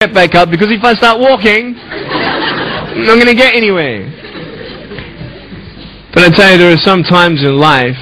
get back up, because if I start walking, I'm not going to get anywhere. But I tell you, there are some times in life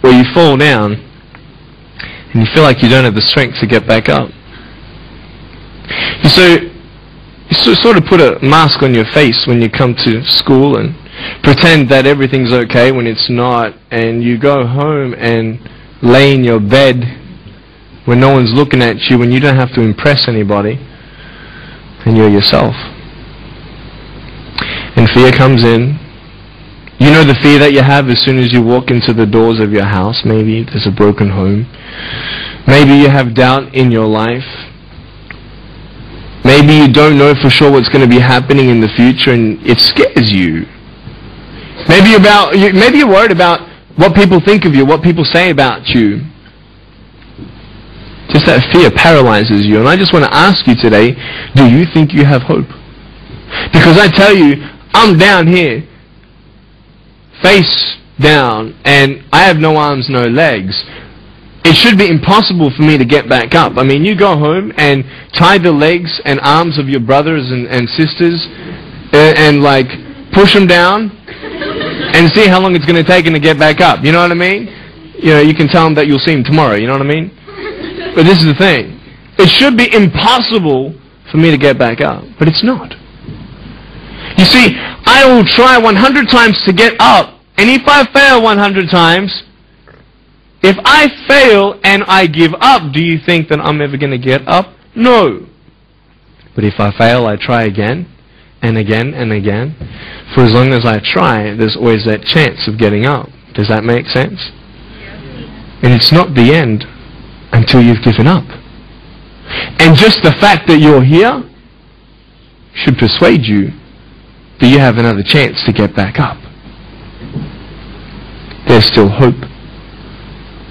where you fall down and you feel like you don't have the strength to get back up. You sort of put a mask on your face when you come to school and pretend that everything's okay when it's not, and you go home and lay in your bed when no one's looking at you, when you don't have to impress anybody, and you're yourself. And fear comes in. You know the fear that you have as soon as you walk into the doors of your house. Maybe there's a broken home. Maybe you have doubt in your life. Maybe you don't know for sure what's going to be happening in the future, and it scares you. Maybe you're worried about what people think of you, what people say about you. Just that fear paralyzes you. And I just want to ask you today, do you think you have hope? Because I tell you, I'm down here, face down, and I have no arms, no legs. It should be impossible for me to get back up. I mean, you go home and tie the legs and arms of your brothers and sisters and like push them down and see how long it's going to take them to get back up. You know what I mean? You know, you can tell them that you'll see them tomorrow. You know what I mean? But this is the thing. It should be impossible for me to get back up. But it's not. You see, I will try 100 times to get up. And if I fail 100 times, if I fail and I give up, do you think that I'm ever going to get up? No. But if I fail, I try again and again and again. For as long as I try, there's always that chance of getting up. Does that make sense? And it's not the end until you've given up. And just the fact that you're here should persuade you that you have another chance to get back up. There's still hope.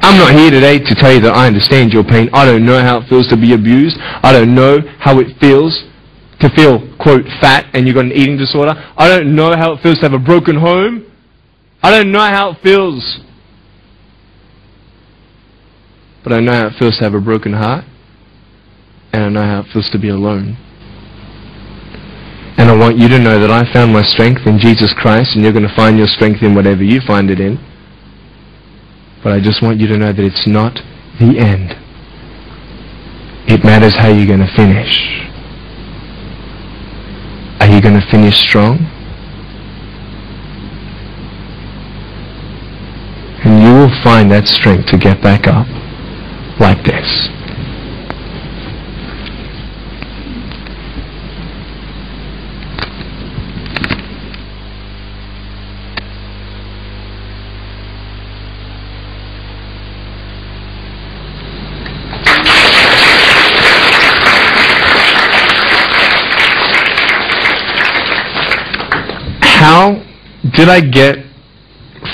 I'm not here today to tell you that I understand your pain. I don't know how it feels to be abused. I don't know how it feels to feel, quote, fat and you've got an eating disorder. I don't know how it feels to have a broken home. I don't know how it feels. But I know how it feels to have a broken heart. And I know how it feels to be alone. And I want you to know that I found my strength in Jesus Christ, and you're going to find your strength in whatever you find it in. But I just want you to know that it's not the end. It matters how you're going to finish. Are you going to finish strong? And you will find that strength to get back up like this. How did I get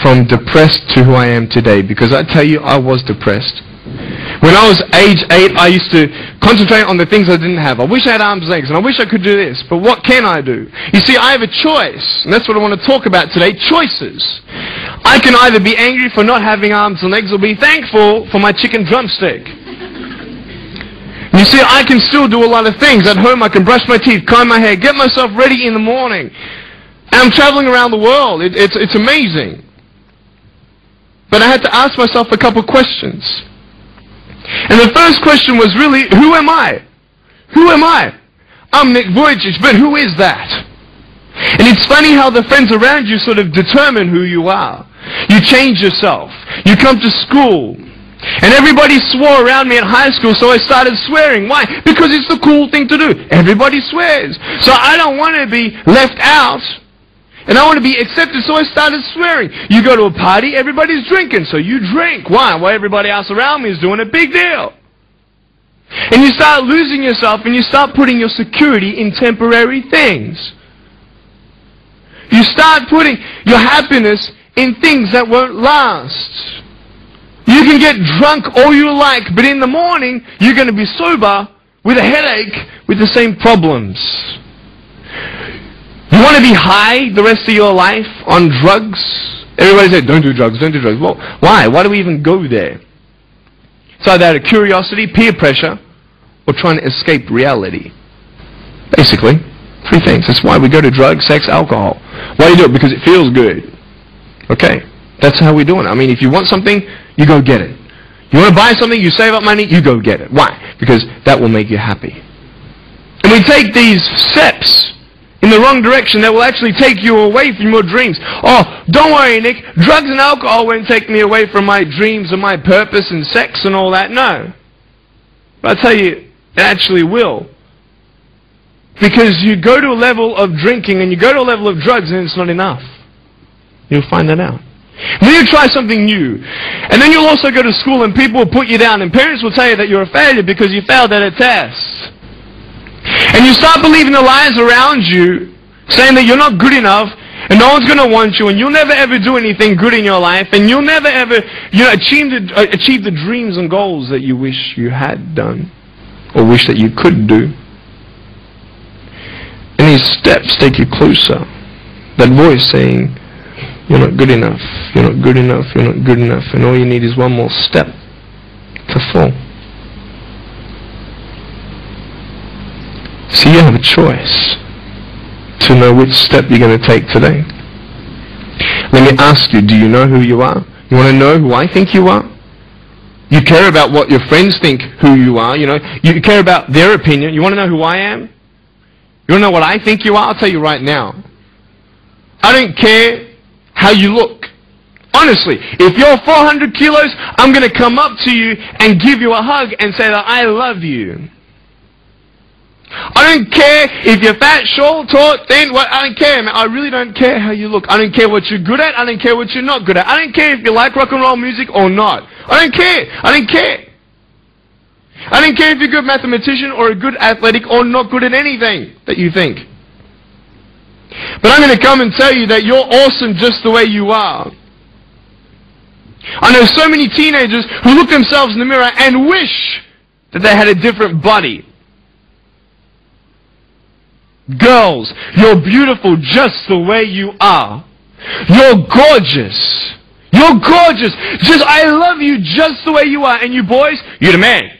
from depressed to who I am today? Because I tell you, I was depressed. When I was age 8, I used to concentrate on the things I didn't have. I wish I had arms and legs, and I wish I could do this. But what can I do? You see, I have a choice. And that's what I want to talk about today, choices. I can either be angry for not having arms and legs or be thankful for my chicken drumstick. You see, I can still do a lot of things. At home, I can brush my teeth, comb my hair, get myself ready in the morning. And I'm traveling around the world. It's amazing. But I had to ask myself a couple questions. And the first question was really, who am I? Who am I? I'm Nick Vujicic, but who is that? And it's funny how the friends around you sort of determine who you are. You change yourself. You come to school. And everybody swore around me in high school, so I started swearing. Why? Because it's the cool thing to do. Everybody swears. So I don't want to be left out. And I want to be accepted, so I started swearing. You go to a party, everybody's drinking, so you drink. Why? Well, everybody else around me is doing a big deal. And you start losing yourself, and you start putting your security in temporary things. You start putting your happiness in things that won't last. You can get drunk all you like, but in the morning, you're going to be sober with a headache with the same problems. You want to be high the rest of your life on drugs? Everybody said, don't do drugs, don't do drugs. Well, why? Why do we even go there? It's either out of curiosity, peer pressure, or trying to escape reality. Basically, 3 things. That's why we go to drugs, sex, alcohol. Why do you do it? Because it feels good. Okay, that's how we do it. I mean, if you want something, you go get it. You want to buy something, you save up money, you go get it. Why? Because that will make you happy. And we take these steps in the wrong direction that will actually take you away from your dreams. Oh, don't worry, Nick. Drugs and alcohol won't take me away from my dreams and my purpose and sex and all that. No. But I tell you, it actually will. Because you go to a level of drinking and you go to a level of drugs and it's not enough. You'll find that out. Then you try something new. And then you'll also go to school and people will put you down and parents will tell you that you're a failure because you failed at a test. And you start believing the lies around you, saying that you're not good enough, and no one's going to want you, and you'll never ever do anything good in your life, and you'll never ever achieve the dreams and goals that you wish you had done, or wish that you could do. And these steps take you closer. That voice saying, you're not good enough, you're not good enough, you're not good enough, and all you need is one more step to fall. So you have a choice to know which step you're going to take today. Let me ask you, do you know who you are? You want to know who I think you are? You care about what your friends think who you are. You care about their opinion. You want to know who I am? You want to know what I think you are? I'll tell you right now. I don't care how you look. Honestly, if you're 400 kilos, I'm going to come up to you and give you a hug and say that I love you. I don't care if you're fat, short, tall, thin, I don't care, man. I really don't care how you look. I don't care what you're good at. I don't care what you're not good at. I don't care if you like rock and roll music or not. I don't care. I don't care. I don't care if you're a good mathematician or a good athletic or not good at anything that you think. But I'm going to come and tell you that you're awesome just the way you are. I know so many teenagers who look themselves in the mirror and wish that they had a different body. Girls, you're beautiful just the way you are. You're gorgeous. You're gorgeous. I love you just the way you are. And you boys, you're the man.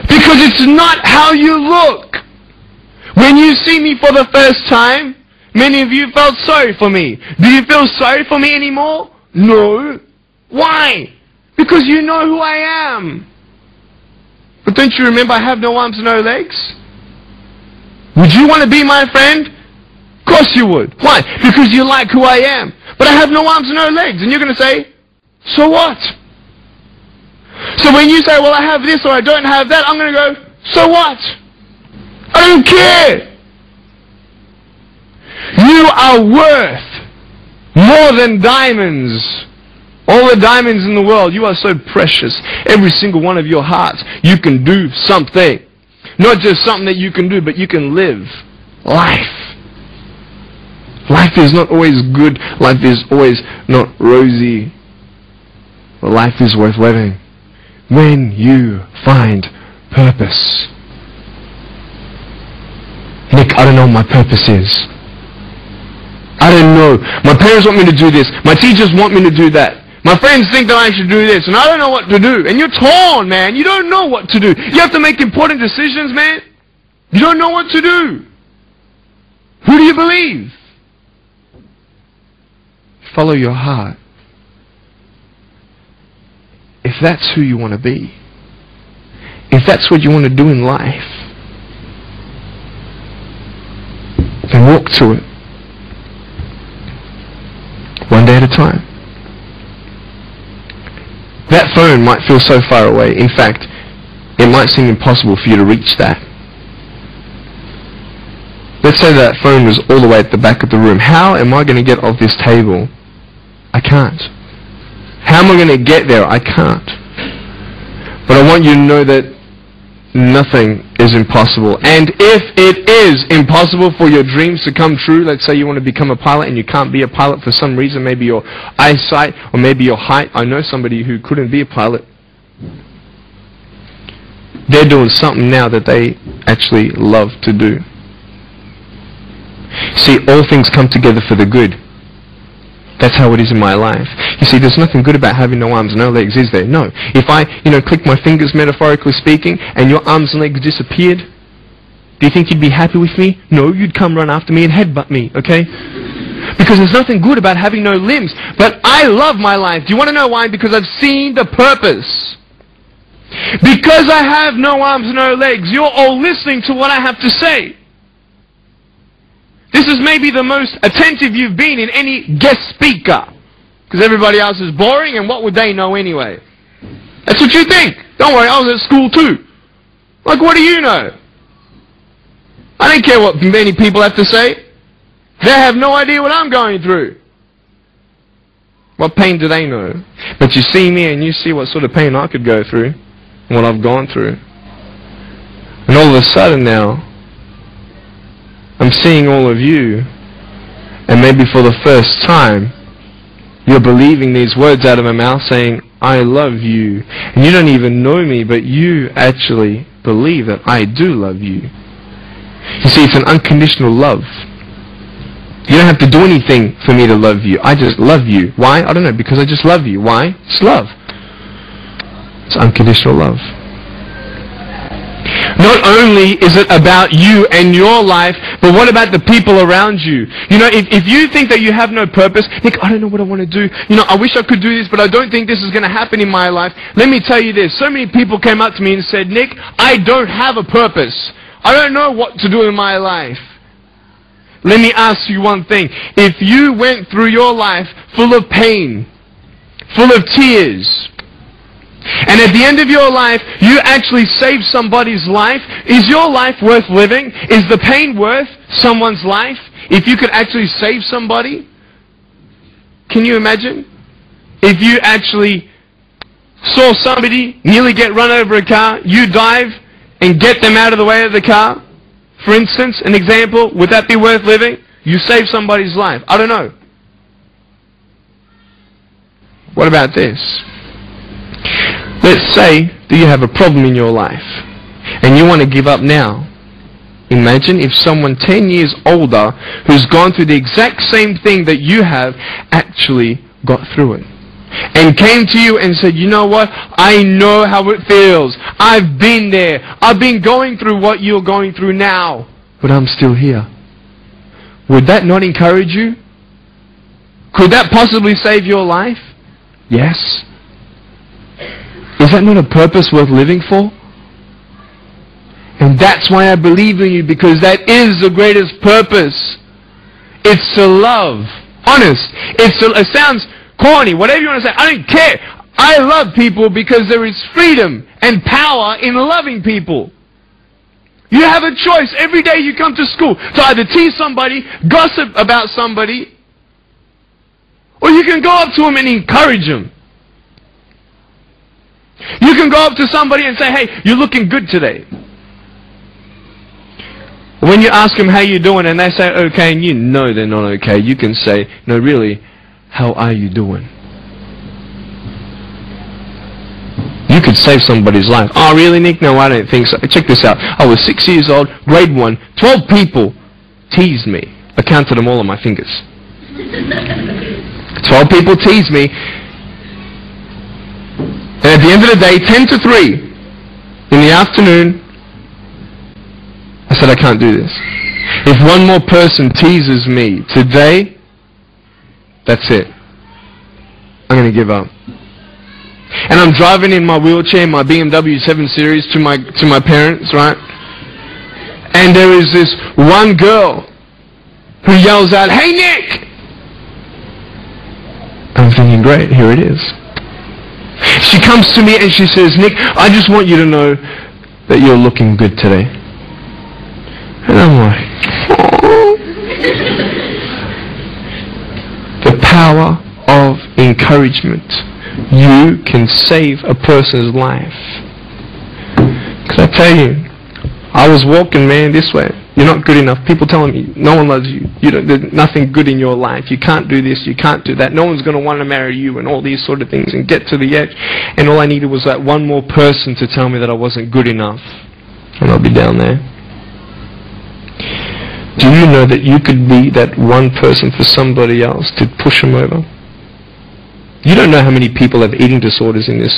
Because it's not how you look. When you see me for the first time, many of you felt sorry for me. Do you feel sorry for me anymore? No. Why? Because you know who I am. But don't you remember I have no arms and no legs? Would you want to be my friend? Of course you would. Why? Because you like who I am. But I have no arms and no legs. And you're going to say, so what? So when you say, well, I have this or I don't have that, I'm going to go, so what? I don't care. You are worth more than diamonds. All the diamonds in the world. You are so precious. Every single one of your hearts. You can do something. Not just something that you can do, but you can live life. Life is not always good. Life is always not rosy. But life is worth living when you find purpose. Nick, I don't know what my purpose is. I don't know. My parents want me to do this. My teachers want me to do that. My friends think that I should do this, and I don't know what to do. And you're torn, man. You don't know what to do. You have to make important decisions, man. You don't know what to do. Who do you believe? Follow your heart. If that's who you want to be, if that's what you want to do in life, then walk to it. One day at a time. That phone might feel so far away. In fact, it might seem impossible for you to reach that. Let's say that phone was all the way at the back of the room. How am I going to get off this table? I can't. How am I going to get there? I can't. But I want you to know that nothing is impossible. And if it is impossible for your dreams to come true, let's say you want to become a pilot and you can't be a pilot for some reason, maybe your eyesight or maybe your height. I know somebody who couldn't be a pilot. They're doing something now that they actually love to do. See, all things come together for the good. That's how it is in my life. You see, there's nothing good about having no arms and no legs, is there? No. If I, click my fingers, metaphorically speaking, and your arms and legs disappeared, Do you think you'd be happy with me? No, you'd come run after me and headbutt me, okay? Because there's nothing good about having no limbs. But I love my life. Do you want to know why? Because I've seen the purpose. Because I have no arms, no legs, you're all listening to what I have to say. This is maybe the most attentive you've been in any guest speaker. Because everybody else is boring, and what would they know anyway? That's what you think. Don't worry, I was at school too. Like, what do you know? I don't care what many people have to say. They have no idea what I'm going through. What pain do they know? But you see me and you see what sort of pain I could go through, and what I've gone through. And all of a sudden now, I'm seeing all of you, and maybe for the first time, you're believing these words out of my mouth saying, I love you. And you don't even know me, but you actually believe that I do love you. You see, it's an unconditional love. You don't have to do anything for me to love you. I just love you. Why? I don't know, because I just love you. Why? It's love. It's unconditional love. Not only is it about you and your life, but what about the people around you? You know, if you think that you have no purpose, Nick, I don't know what I want to do. You know, I wish I could do this, but I don't think this is going to happen in my life. Let me tell you this. So many people came up to me and said, Nick, I don't have a purpose. I don't know what to do in my life. Let me ask you one thing. If you went through your life full of pain, full of tears, and at the end of your life, you actually saved somebody's life, is your life worth living? Is the pain worth someone's life? If you could actually save somebody? Can you imagine? If you actually saw somebody nearly get run over a car, you dive and get them out of the way of the car? For instance, an example, would that be worth living? You save somebody's life. I don't know. What about this? Let's say that you have a problem in your life and you want to give up now. Imagine if someone 10 years older who's gone through the exact same thing that you have actually got through it and came to you and said, you know what? I know how it feels. I've been there. I've been going through what you're going through now, but I'm still here. Would that not encourage you? Could that possibly save your life? Yes. Is that not a purpose worth living for? And that's why I believe in you, because that is the greatest purpose. It's to love. Honest. It sounds corny, whatever you want to say. I don't care. I love people because there is freedom and power in loving people. You have a choice every day you come to school to either tease somebody, gossip about somebody, or you can go up to them and encourage them. You can go up to somebody and say, hey, you're looking good today. When you ask them how you're doing and they say okay and you know they're not okay, you can say, no, really, how are you doing? You could save somebody's life. Oh, really, Nick? No, I don't think so. Check this out. I was 6 years old, grade 1, 12 people teased me. I counted them all on my fingers. 12 people teased me. And at the end of the day, 10 to 3 in the afternoon, I said, I can't do this. If one more person teases me today, that's it. I'm going to give up. And I'm driving in my wheelchair, my BMW 7 Series to my parents, right? And there is this one girl who yells out, hey, Nick! I'm thinking, great, here it is. She comes to me and she says, Nick, I just want you to know that you're looking good today. And I'm like, oh. The power of encouragement. You can save a person's life. Can I tell you, I was walking, man, this way. You're not good enough. People telling me, no one loves you. There's nothing good in your life. You can't do this, you can't do that. No one's going to want to marry you and all these sort of things, and get to the edge. And all I needed was that one more person to tell me that I wasn't good enough. And I'll be down there. Do you know that you could be that one person for somebody else to push them over? You don't know how many people have eating disorders in this